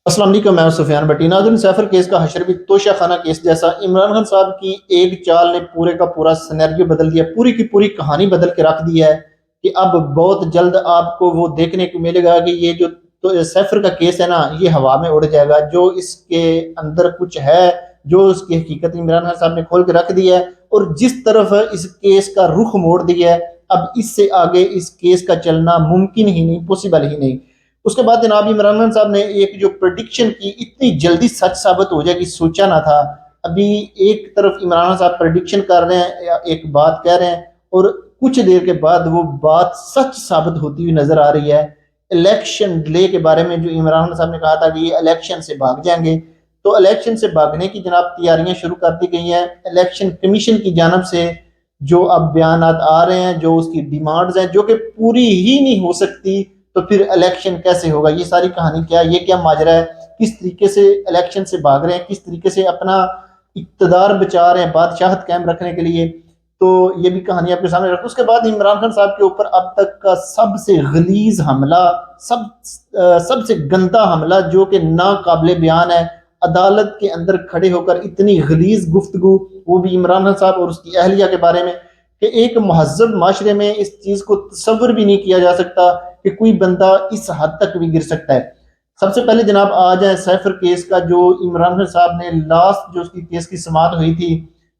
السلام علیکم، میں سفیان بٹی۔ ناظرین، سیفر کیس کا حشر بھی توشہ خانہ کیس جیسا عمران خان صاحب کی ایک چال نے پورے کا پورا سینیریو بدل دیا، پوری کی پوری کہانی بدل کے رکھ دی ہے کہ اب بہت جلد آپ کو وہ دیکھنے کو ملے گا کہ یہ جو سیفر کا کیس ہے نا، یہ ہوا میں اڑ جائے گا۔ جو اس کے اندر کچھ ہے، جو اس کی حقیقت عمران خان صاحب نے کھول کے رکھ دی ہے، اور جس طرف اس کیس کا رخ موڑ دیا ہے، اب اس سے آگے اس کیس کا چلنا ممکن ہی نہیں، پوسیبل ہی نہیں۔ اس کے بعد جناب عمران خان صاحب نے ایک جو پریڈکشن کی، اتنی جلدی سچ ثابت ہو جائے کہ سوچا نہ تھا۔ ابھی ایک طرف عمران خان صاحب پریڈکشن کر رہے ہیں یا ایک بات کہہ رہے ہیں، اور کچھ دیر کے بعد وہ بات سچ ثابت ہوتی ہوئی نظر آ رہی ہے۔ الیکشن ڈیلے کے بارے میں جو عمران خان صاحب نے کہا تھا کہ یہ الیکشن سے بھاگ جائیں گے، تو الیکشن سے بھاگنے کی جناب تیاریاں شروع کر دی گئی ہیں۔ الیکشن کمیشن کی جانب سے جو اب بیانات آ رہے ہیں، جو اس کی ڈیمانڈز ہیں، جو کہ پوری ہی نہیں ہو سکتی، تو پھر الیکشن کیسے ہوگا؟ یہ ساری کہانی کیا ہے، یہ کیا ماجرا ہے، کس طریقے سے الیکشن سے بھاگ رہے ہیں، کس طریقے سے اپنا اقتدار بچا رہے ہیں بادشاہت قائم رکھنے کے لیے، تو یہ بھی کہانی آپ کے سامنے رکھوں۔ اس کے بعد عمران خان صاحب کے اوپر اب تک کا سب سے غلیظ حملہ، سب سے گندا حملہ، جو کہ ناقابل بیان ہے، عدالت کے اندر کھڑے ہو کر اتنی غلیظ گفتگو، وہ بھی عمران خان صاحب اور اس کی اہلیہ کے بارے میں، کہ ایک مہذب معاشرے میں اس چیز کو تصور بھی نہیں کیا جا سکتا کہ کوئی بندہ اس حد تک بھی گر سکتا ہے۔ سب سے پہلے جناب آ جائیں سیفر کیس کا، جو عمران خان صاحب نے لاسٹ جو اس کی کیس کی سماعت ہوئی تھی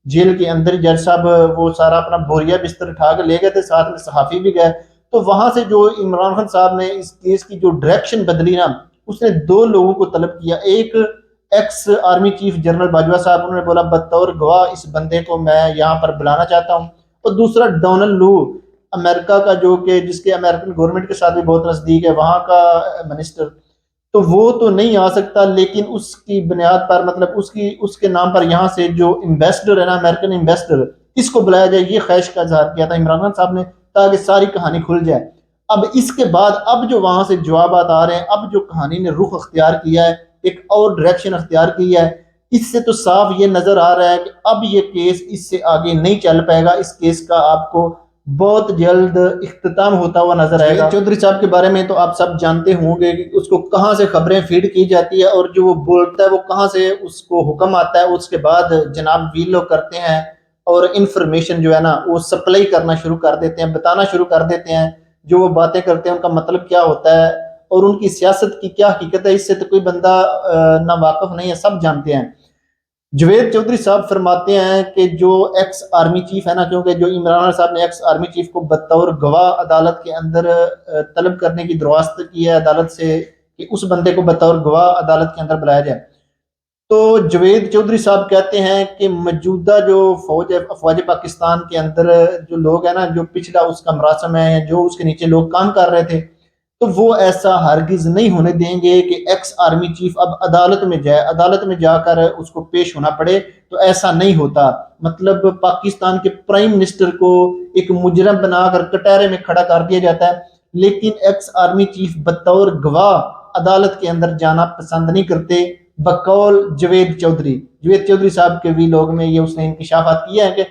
جیل کے اندر، جج صاحب وہ سارا اپنا بوریا بستر اٹھا کے لے گئے تھے، ساتھ میں صحافی بھی گئے، تو وہاں سے جو عمران خان صاحب نے اس کیس کی جو ڈائریکشن بدلی نا، اس نے دو لوگوں کو طلب کیا۔ ایک x army chief general Bajwa صاحب، انہوں نے بولا بطور گواہ اس بندے کو میں یہاں پر بلانا چاہتا ہوں۔ اور دوسرا ڈونلڈ لو، امریکہ کا، جو کہ جس کے امریکن گورنمنٹ کے ساتھ بھی بہت نزدیک ہے، وہاں کا منسٹر، تو وہ تو نہیں آ سکتا، لیکن اس کی بنیاد پر، مطلب اس کے نام پر یہاں سے جو امبیسڈر ہے نا، امریکن امبیسڈر، اس کو بلایا جائے۔ یہ خواہش کا اظہار کیا تھا عمران خان صاحب نے، تاکہ ساری کہانی کھل جائے۔ اب اس کے بعد اب جو وہاں سے جوابات آ رہے ہیں، اب جو کہانی نے رخ اختیار کیا ہے، ایک اور ڈائریکشن اختیار کی ہے، اس سے تو صاف یہ نظر آ رہا ہے کہ اب یہ کیس اس سے آگے نہیں چل پائے گا۔ اس کیس کا آپ کو بہت جلد اختتام ہوتا ہوا نظر آئے گا۔ چودھری صاحب کے بارے میں تو آپ سب جانتے ہوں گے کہ اس کو کہاں سے خبریں فیڈ کی جاتی ہے، اور جو وہ بولتا ہے وہ کہاں سے اس کو حکم آتا ہے، اس کے بعد جناب ویلو کرتے ہیں اور انفارمیشن جو ہے نا وہ سپلائی کرنا شروع کر دیتے ہیں، بتانا شروع کر دیتے ہیں، جو وہ باتیں کرتے ہیں ان کا مطلب کیا ہوتا ہے اور ان کی سیاست کی کیا حقیقت ہے، اس سے تو کوئی بندہ نا واقف نہیں ہے، سب جانتے ہیں۔ جوید چودھری صاحب فرماتے ہیں کہ جو ایکس آرمی چیف ہے نا، کیونکہ جو عمران خان صاحب نے ایکس آرمی چیف کو بطور گواہ عدالت کے اندر طلب کرنے کی درخواست کی ہے عدالت سے کہ اس بندے کو بطور گواہ عدالت کے اندر بلایا جائے، تو جوید چودھری صاحب کہتے ہیں کہ موجودہ جو فوج ہے، افواج پاکستان کے اندر جو لوگ ہیں نا، جو پچھلا اس کا مراسم ہے، جو اس کے نیچے لوگ کام کر رہے تھے، تو وہ ایسا ہرگز نہیں ہونے دیں گے کہ ایکس آرمی چیف اب عدالت میں جائے، عدالت میں جا کر اس کو پیش ہونا پڑے، تو ایسا نہیں ہوتا۔ مطلب پاکستان کے پرائم منسٹر کو ایک مجرم بنا کر کٹہرے میں کھڑا کر دیا جاتا ہے، لیکن ایکس آرمی چیف بطور گواہ عدالت کے اندر جانا پسند نہیں کرتے، بقول جوید چودھری صاحب کے بھی لوگ میں یہ اس نے انکشافات کیا ہے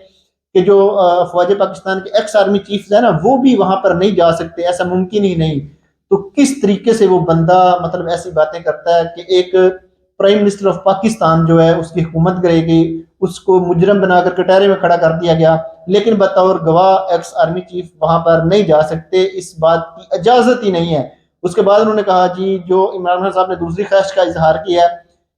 کہ جو افواج پاکستان کے ایکس آرمی چیف ہے نا، وہ بھی وہاں پر نہیں جا سکتے، ایسا ممکن ہی نہیں۔ تو کس طریقے سے وہ بندہ مطلب ایسی باتیں کرتا ہے کہ ایک پرائم منسٹر آف پاکستان جو ہے، اس کی حکومت کرے گی، اس کو مجرم بنا کر کٹہرے میں کھڑا کر دیا گیا، لیکن بطور گواہ ایکس آرمی چیف وہاں پر نہیں جا سکتے، اس بات کی اجازت ہی نہیں ہے۔ اس کے بعد انہوں نے کہا جی، جو عمران خان صاحب نے دوسری خواہش کا اظہار کیا ہے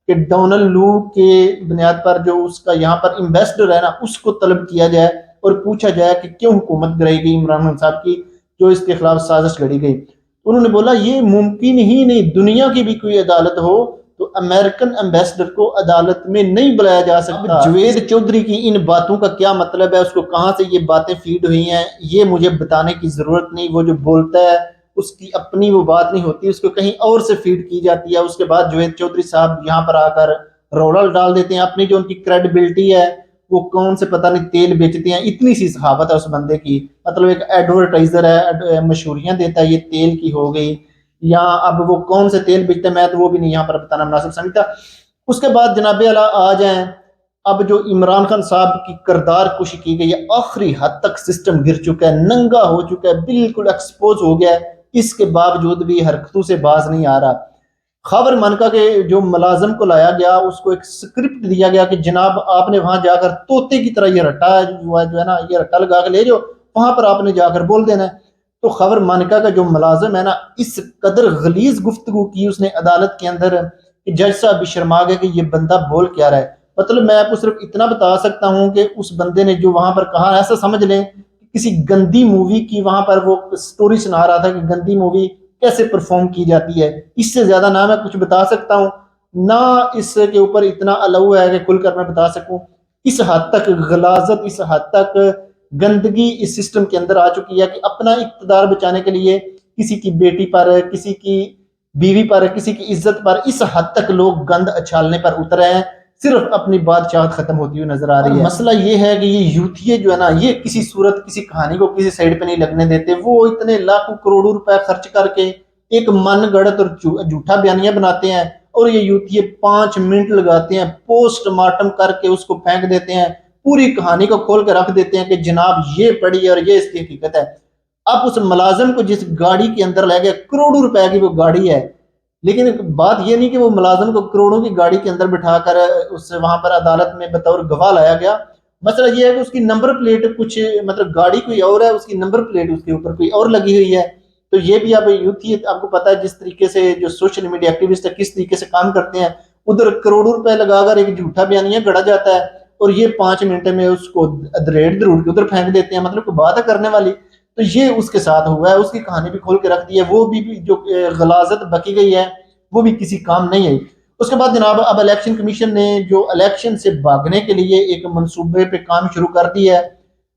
کہ ڈونلڈ لو کے بنیاد پر جو اس کا یہاں پر امبیسڈر ہے نا، اس کو طلب کیا جائے اور پوچھا جائے کہ کیوں حکومت گرائی گئی عمران خان صاحب کی، جو اس کے خلاف سازش گھڑی گئی۔ انہوں نے بولا یہ ممکن ہی نہیں، دنیا کی بھی کوئی عدالت ہو تو امریکن امبیسڈر کو عدالت میں نہیں بلایا جا سکتا۔ جوید چودھری کی ان باتوں کا کیا مطلب ہے، اس کو کہاں سے یہ باتیں فیڈ ہوئی ہیں، یہ مجھے بتانے کی ضرورت نہیں۔ وہ جو بولتا ہے اس کی اپنی وہ بات نہیں ہوتی، اس کو کہیں اور سے فیڈ کی جاتی ہے۔ اس کے بعد جوید چودھری صاحب یہاں پر آ کر رولا ڈال دیتے ہیں، اپنی جو ان کی کریڈیبلٹی ہے، وہ کون سے پتہ نہیں تیل بیچتے ہیں، اتنی سی صحافت ہے اس بندے کی، مطلب ایک ایڈورٹائزر ہے، مشہوریاں دیتا ہے، یہ تیل کی ہو گئی، یا اب وہ کون سے تیل بیچتے ہیں میں تو وہ بھی نہیں یہاں پر بتانا مناسب سمجھتا۔ اس کے بعد جناب اعلیٰ آ جائیں، اب جو عمران خان صاحب کی کردار کشی کی گئی ہے، آخری حد تک سسٹم گر چکا ہے، ننگا ہو چکا ہے، بالکل ایکسپوز ہو گیا ہے، اس کے باوجود بھی حرکتوں سے باز نہیں آ رہا۔ خاور مانکا کے جو ملازم کو لایا گیا اس کو ایک سکرپٹ دیا گیا کہ جناب آپ نے وہاں جا کر طوطے کی طرح یہ رٹا جو ہے نا یہ رٹا لگا کے لے جاؤ، وہاں پر آپ نے جا کر بول دینا ہے۔ تو خاور مانکا کا جو ملازم ہے نا اس قدر غلیظ گفتگو کی اس نے عدالت کے اندر کہ جج صاحب بھی شرما گئے کہ یہ بندہ بول کیا رہا ہے۔ مطلب میں آپ کو صرف اتنا بتا سکتا ہوں کہ اس بندے نے جو وہاں پر کہا، ایسا سمجھ لیں کسی گندی مووی کی وہاں پر وہ سٹوری سنا رہا تھا کہ گندی مووی کیسے پرفارم کی جاتی ہے۔ اس سے زیادہ نہ میں کچھ بتا سکتا ہوں، نہ اس کے اوپر اتنا الاؤ ہے کہ کھل کر میں بتا سکوں۔ اس حد تک غلاظت، اس حد تک گندگی اس سسٹم کے اندر آ چکی ہے کہ اپنا اقتدار بچانے کے لیے کسی کی بیٹی پر، کسی کی بیوی پر، کسی کی عزت پر اس حد تک لوگ گند اچھالنے پر اترے ہیں، صرف اپنی بادشاہت ختم ہوتی ہوئی نظر آ رہی ہے۔ مسئلہ یہ ہے کہ یہ یوتھیے جو ہے نا یہ کسی صورت کسی کہانی کو کسی سائڈ پہ نہیں لگنے دیتے، وہ اتنے لاکھوں کروڑوں روپے خرچ کر کے ایک من گڑت اور جھوٹا بیانیہ بناتے ہیں، اور یہ یوتھیے 5 منٹ لگاتے ہیں، پوسٹ مارٹم کر کے اس کو پھینک دیتے ہیں، پوری کہانی کو کھول کے رکھ دیتے ہیں کہ جناب یہ پڑھی ہے اور یہ اس کی حقیقت ہے۔ اب اس ملازم کو جس گاڑی کے اندر لے گیا، کروڑوں روپے کی وہ گاڑی ہے، لیکن بات یہ نہیں کہ وہ ملازم کو کروڑوں کی گاڑی کے اندر بٹھا کر اس سے وہاں پر عدالت میں بطور گواہ لایا گیا۔ مسئلہ یہ ہے کہ اس کی نمبر پلیٹ کچھ مطلب گاڑی کوئی اور ہے، اس کی نمبر پلیٹ اس کے اوپر کوئی اور لگی ہوئی ہے۔ تو یہ بھی اب یوتھی آپ کو پتا ہے جس طریقے سے جو سوشل میڈیا ایکٹیوسٹ ہے کس طریقے سے کام کرتے ہیں، ادھر کروڑوں روپے لگا کر ایک جھوٹا بیانیہ گڑا جاتا ہے اور یہ 5 منٹ میں اس کو دریڑ دروڑ کے ادھر پھینک دیتے ہیں، مطلب کوئی بات ہے کرنے والی۔ تو یہ اس کے ساتھ ہوا ہے، اس کی کہانی بھی کھول کے رکھ دی ہے، وہ بھی جو غلاظت بکی گئی ہے وہ بھی کسی کام نہیں ہے۔ اس کے بعد جناب اب الیکشن کمیشن نے جو الیکشن سے بھاگنے کے لیے ایک منصوبے پہ کام شروع کر دی ہے،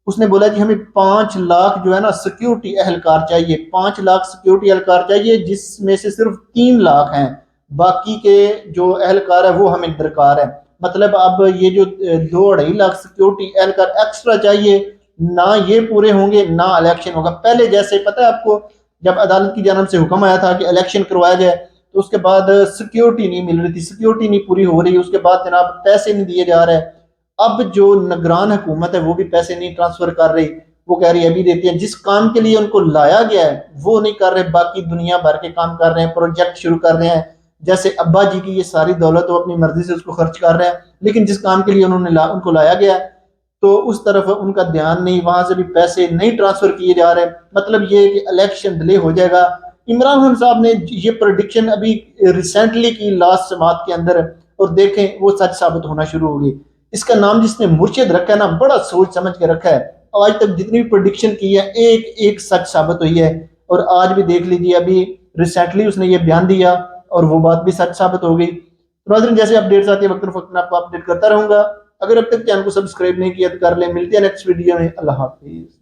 اس نے بولا کہ ہمیں 5 لاکھ جو ہے نا سیکیورٹی اہلکار چاہیے، 5 لاکھ سیکیورٹی اہلکار چاہیے، جس میں سے صرف 3 لاکھ ہیں، باقی کے جو اہلکار ہے وہ ہمیں درکار ہے۔ مطلب اب یہ جو 2-2.5 لاکھ سیکیورٹی اہلکار ایکسٹرا چاہیے، نہ یہ پورے ہوں گے نہ الیکشن ہوگا۔ پہلے جیسے پتہ ہے آپ کو جب عدالت کی جانب سے حکم آیا تھا کہ الیکشن کروایا جائے تو اس کے بعد سیکیورٹی نہیں مل رہی تھی، سیکیورٹی نہیں پوری ہو رہی، اس کے بعد جناب پیسے نہیں دیے جا رہے۔ اب جو نگران حکومت ہے وہ بھی پیسے نہیں ٹرانسفر کر رہی، وہ کہہ رہی ہے ابھی دیتے ہیں، جس کام کے لیے ان کو لایا گیا ہے وہ نہیں کر رہے، باقی دنیا بھر کے کام کر رہے ہیں، پروجیکٹ شروع کر رہے ہیں، جیسے ابا جی کی یہ ساری دولت وہ اپنی مرضی سے اس کو خرچ کر رہے ہیں، لیکن جس کام کے لیے انہوں نے ان کو لایا گیا ہے تو اس طرف ان کا دھیان نہیں، وہاں سے بھی پیسے نہیں ٹرانسفر کیے جا رہے۔ مطلب یہ کہ الیکشن ڈیلے ہو جائے گا۔ عمران خان صاحب نے یہ پریڈکشن ابھی ریسنٹلی کی لاسٹ سماعت کے اندر، اور دیکھیں وہ سچ ثابت ہونا شروع ہوگی۔ اس کا نام جس نے مرشد رکھا ہے نا بڑا سوچ سمجھ کے رکھا ہے، آج تک جتنی بھی پریڈکشن کی ہے ایک ایک سچ ثابت ہوئی ہے، اور آج بھی دیکھ لیجیے ابھی ریسنٹلی اس نے یہ بیان دیا اور وہ بات بھی سچ ثابت ہو گئی۔ ناظرین جیسے اپڈیٹس آتی ہے وقت وقت میں آپ کو اپڈیٹ کرتا رہوں گا، اگر اب تک چینل کو سبسکرائب نہیں کیا تو کر لیں۔ ملتے ہیں نیکسٹ ویڈیو میں، اللہ حافظ۔